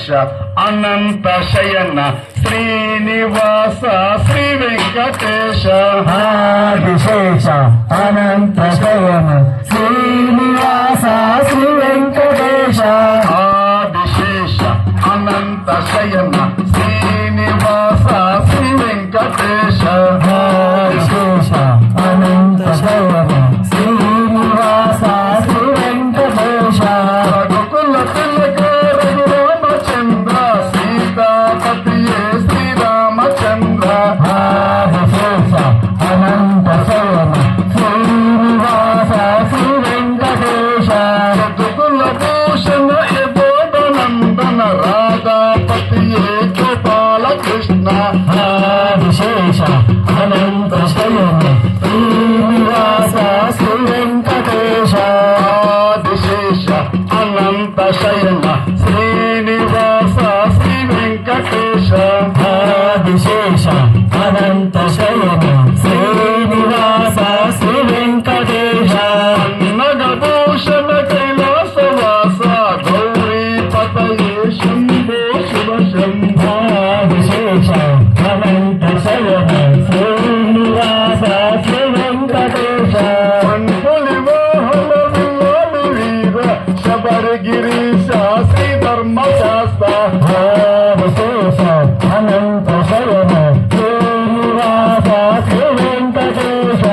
విశేష అనంత శయన శ్రీనివాస శ్రీ వెంకటేశ విశేష అనంత శయన శ్రీనివాస శ్రీ వెంకటేశ విశేష అనంత శయన శ్రీనివాస శ్రీ వెంకటేశ విశేష అనంత శయన శ్రీనివాస శ్రీ వెంకటేశ రఘుకుల తిలక రఘురామచంద్ర సీతాపతియే శ్రీరామచంద్ర విశేష అనంత శయన శ్రీనివాస శ్రీ వెంకటేశ రఘుకుల భూషణ యశోదనందన రాధాపతియే గోపాల కృష్ణ విశేష అనంత శయన శ్రీనివాస శ్రీ వెంకటేశ విశేష అనంత శయన శ్రీనివాస శ్రీ వెంకటేశ విశేష అనంత శయన శ్రీనివాస శ్రీ వెంకటేశ నగభూషణ కైలాసవాస గౌరీపతయే శంభో శివ శంభ విశేష అనంత శయన శ్రీనివాస శ్రీ వెంకటేశ పండులి వాహన విల్లాలి వీర శబరిగిరీశ శ్రీ ధర్మశాస్త్ర విశేష అనంత శయన శ్రీనివాస శ్రీ వెంకటేశ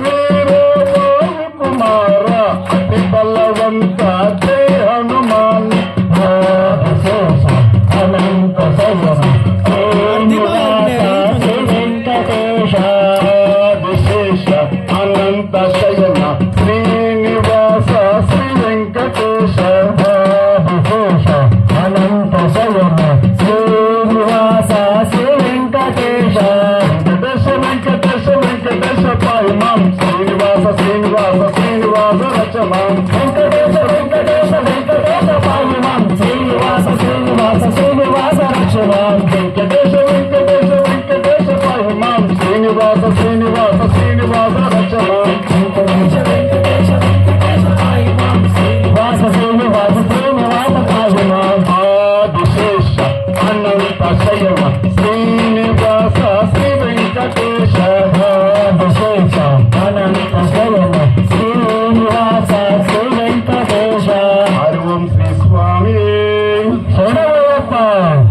వీర వాయు కుమార అతి బలవంత జయ హనుమాన్ విశేష అనంత శయన శ్రీనివాస శ్రీ వెంకటేశ విశేష అనంత శయన శ్రీనివాస శ్రీ వెంకటేశ విశేష అనంత శయన శ్రీనివాస శ్రీ వెంకటేశ వెంకటేశ వెంకటేశ వెంకటేశ పాయమాం శ్రీనివాస శ్రీనివాస శ్రీనివాస రచమాం వెంకటేశ వెంకటేశ వెంకటేశ పాయమాం శ్రీనివాస శ్రీనివాస శ్రీనివాస రక్షమాం వెంకటేశ వెంకటేశ వెంకటేశ పాయమాం శ్రీనివాస